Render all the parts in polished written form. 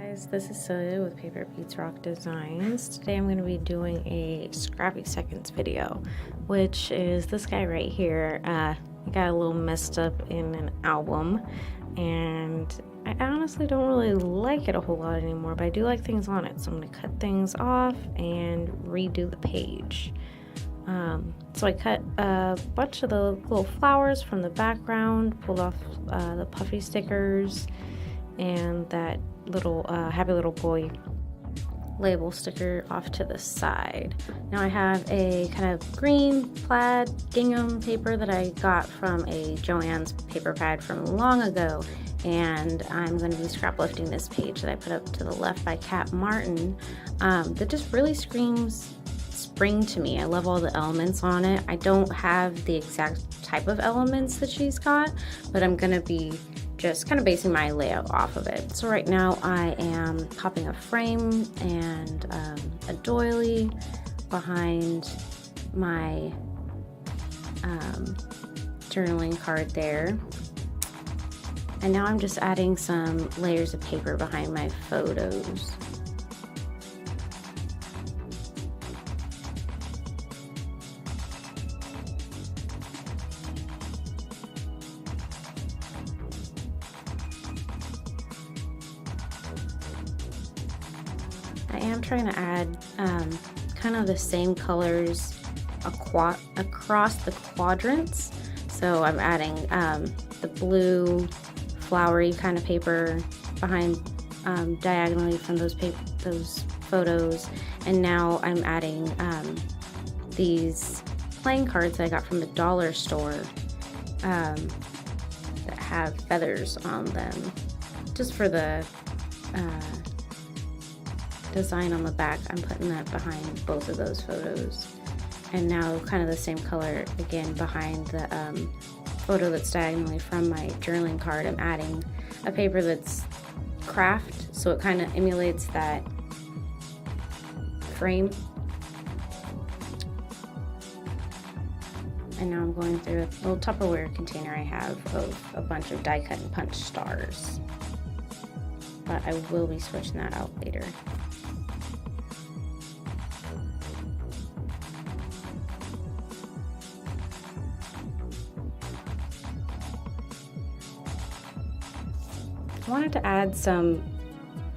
Guys, this is Celia with Paper Beats Rock Designs. Today I'm going to be doing a Scrappy Seconds video, which is this guy right here. He got a little messed up in an album, and I honestly don't really like it a whole lot anymore, but I do like things on it, so I'm going to cut things off and redo the page. So I cut a bunch of the little flowers from the background, pulled off the puffy stickers, and that little happy little boy label sticker off to the side. Now I have a kind of green plaid gingham paper that I got from a Joann's paper pad from long ago, and I'm going to be scrap lifting this page that I put up to the left by Cat Martin that just really screams spring to me. I love all the elements on it. I don't have the exact type of elements that she's got, but I'm going to be just kind of basing my layout off of it. So right now I am popping a frame and a doily behind my journaling card there. And now I'm just adding some layers of paper behind my photos. I am trying to add kind of the same colors across the quadrants. So I'm adding the blue flowery kind of paper behind diagonally from those photos, and now I'm adding these playing cards that I got from the dollar store that have feathers on them, just for the design on the back. I'm putting that behind both of those photos, and now kind of the same color again behind the photo that's diagonally from my journaling card. I'm adding a paper that's craft, so it kind of emulates that frame. And now I'm going through a little Tupperware container I have of a bunch of die cut and punch stars, but I will be switching that out later. I wanted to add some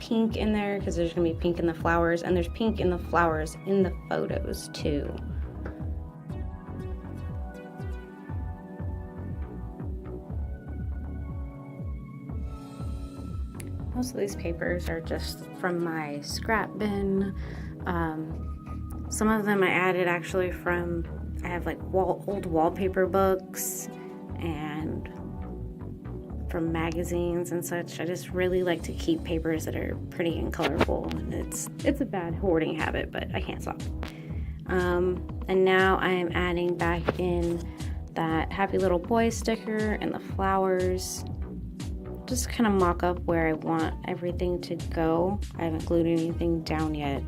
pink in there because there's going to be pink in the flowers, and there's pink in the flowers in the photos too. Most of these papers are just from my scrap bin. Some of them I added actually from, I have like old wallpaper books and from magazines and such. I just really like to keep papers that are pretty and colorful, and it's a bad hoarding habit, but I can't stop. And now I am adding back in that happy little boy sticker and the flowers. Just kind of mock up where I want everything to go. I haven't glued anything down yet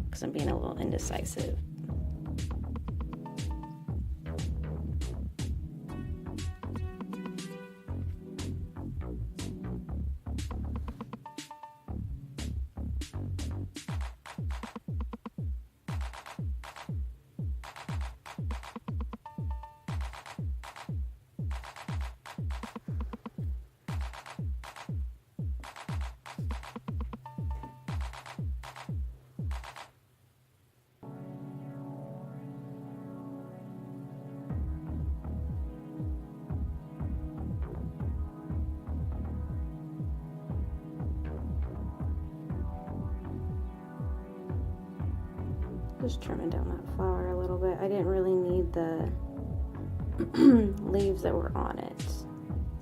because I'm being a little indecisive. Just trimming down that flower a little bit. I didn't really need the leaves that were on it.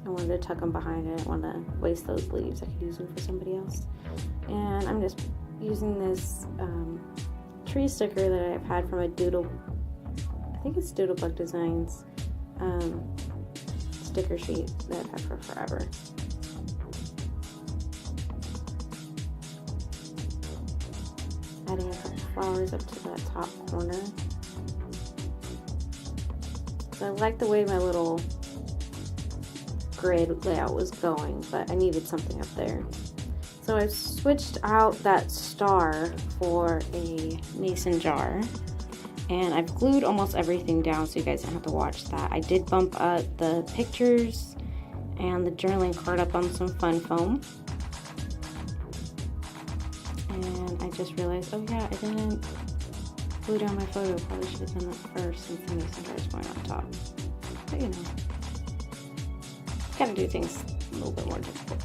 I wanted to tuck them behind it. I didn't want to waste those leaves. I could use them for somebody else. And I'm just using this tree sticker that I've had from a I think it's Doodlebug Designs sticker sheet that I've had for forever. Adding a couple flowers up to that top corner. So I like the way my little grid layout was going, but I needed something up there. So I've switched out that star for a mason jar, and I've glued almost everything down so you guys don't have to watch that. I did bump up the pictures and the journaling card up on some fun foam. And I just realized, oh yeah, I didn't glue down my photo. Probably should have done that first since the mason jar is going on top. But you know, gotta do things a little bit more difficult.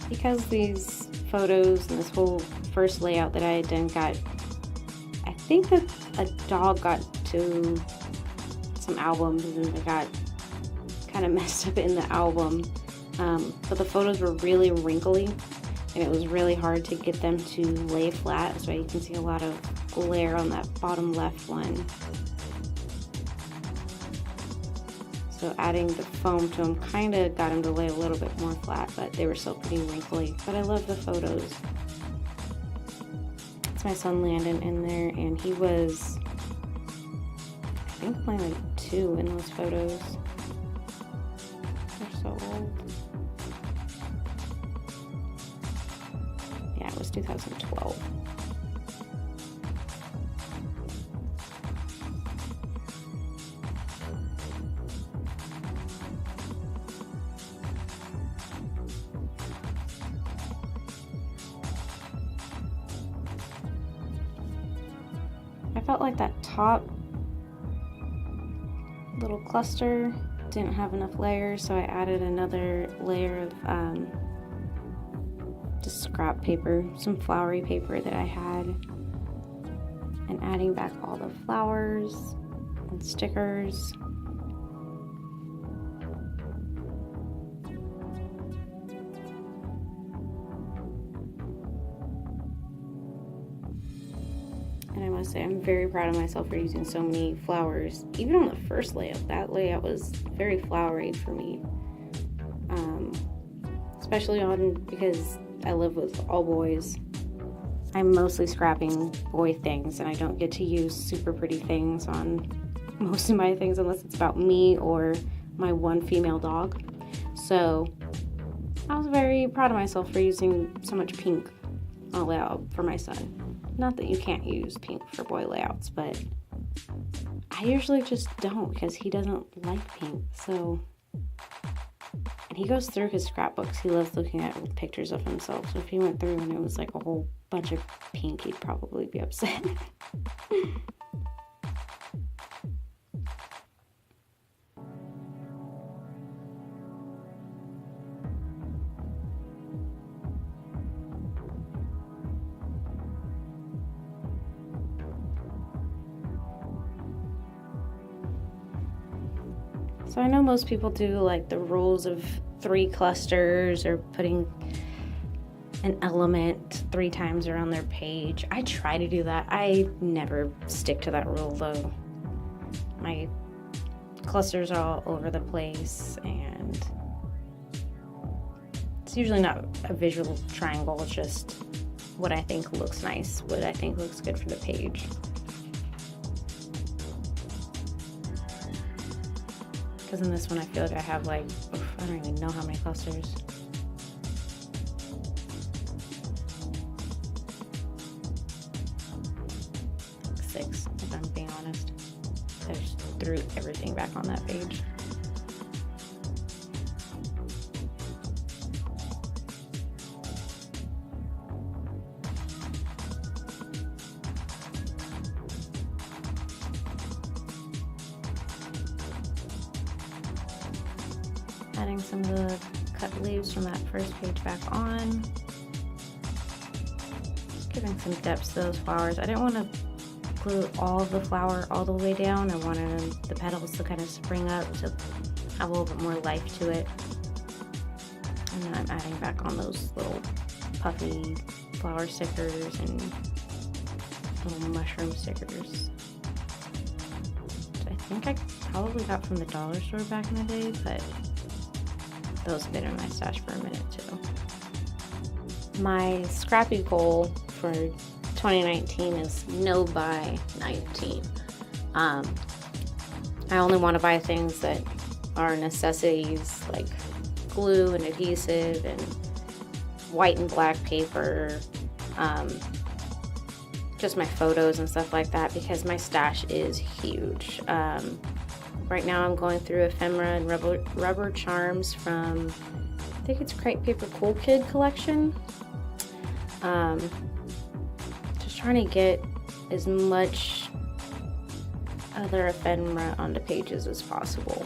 Because these photos and this whole first layout that I had done got, I think that a dog got to some albums and they got kind of messed up in the album, but the photos were really wrinkly and it was really hard to get them to lay flat. That's why you can see a lot of glare on that bottom left one. So adding the foam to them kind of got them to lay a little bit more flat, but they were still pretty wrinkly. But I love the photos. It's my son Landon in there, and he was, I think, only like 2 in those photos. They're so old. Yeah, it was 2012. I felt like that top little cluster didn't have enough layers, so I added another layer of just scrap paper, some flowery paper that I had, and adding back all the flowers and stickers. And I must say, I'm very proud of myself for using so many flowers. Even on the first layout, that layout was very flowery for me. Especially because I live with all boys. I'm mostly scrapping boy things, and I don't get to use super pretty things on most of my things unless it's about me or my one female dog. So I was very proud of myself for using so much pink on a layout for my son. Not that you can't use pink for boy layouts, but I usually just don't because he doesn't like pink. So, and he goes through his scrapbooks. He loves looking at pictures of himself. So if he went through and it was like a whole bunch of pink, he'd probably be upset. So I know most people do like the rules of 3 clusters or putting an element 3 times around their page. I try to do that. I never stick to that rule though. My clusters are all over the place and it's usually not a visual triangle, it's just what I think looks nice, what I think looks good for the page. Because in this one I feel like I have like, I don't even know how many clusters. Like 6, if I'm being honest. I just threw everything back on that page. Adding some of the cut leaves from that first page back on. Just giving some depth to those flowers. I didn't want to glue all of the flower all the way down. I wanted the petals to kind of spring up to have a little bit more life to it. And then I'm adding back on those little puffy flower stickers and little mushroom stickers. Which I think I probably got from the dollar store back in the day, but those have been in my stash for a minute too. My Scrappy goal for 2019 is no buy 19. I only want to buy things that are necessities, like glue and adhesive and white and black paper, just my photos and stuff like that, because my stash is huge. Right now I'm going through ephemera and rubber charms from, I think it's Crepe Paper Cool Kid collection. Just trying to get as much other ephemera onto pages as possible.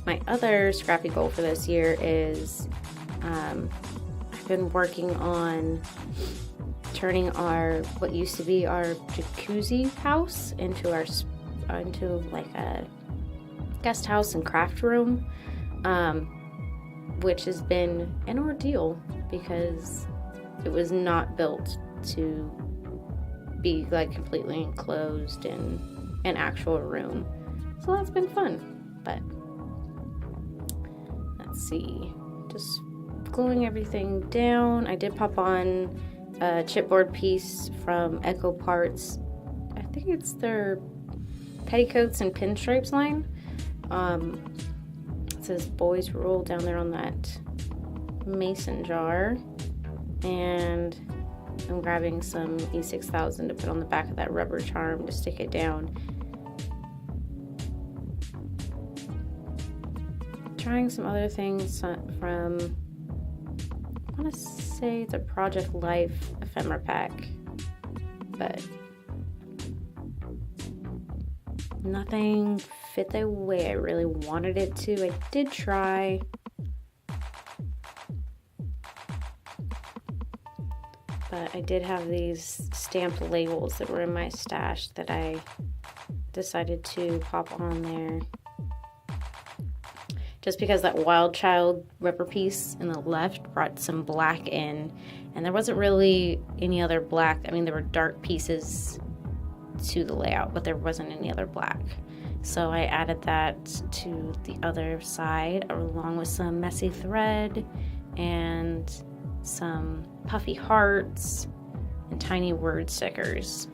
My other Scrappy goal for this year is I've been working on turning what used to be our jacuzzi house into like a guest house and craft room, which has been an ordeal because it was not built to be like completely enclosed in an actual room. So that's been fun. But let's see, just gluing everything down. I did pop on a chipboard piece from Echo Parts. I think it's their petticoats and pinstripes line. It says Boys Rule down there on that mason jar. And I'm grabbing some E6000 to put on the back of that rubber charm to stick it down. Trying some other things from, I want to say it's a Project Life ephemera pack, but nothing fit the way I really wanted it to. I did try. But I did have these stamped labels that were in my stash that I decided to pop on there. Just because that Wild Child rubber piece in the left brought some black in, and there wasn't really any other black. I mean, there were dark pieces to the layout, but there wasn't any other black. So I added that to the other side along with some messy thread and some puffy hearts and tiny word stickers.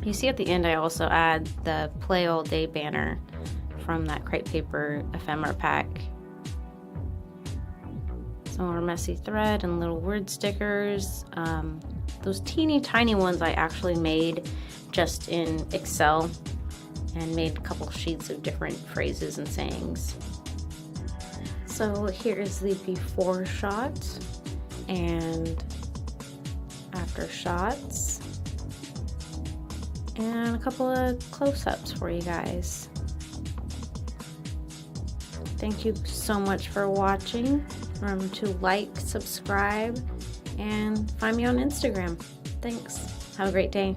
You see at the end I also add the Play All Day banner from that Crepe Paper ephemera pack. Some more messy thread and little word stickers. Those teeny tiny ones I actually made just in Excel and made a couple sheets of different phrases and sayings. So here's the before shot and after shots and a couple of close-ups for you guys. Thank you so much for watching. Remember to like, subscribe, and find me on Instagram. Thanks. Have a great day.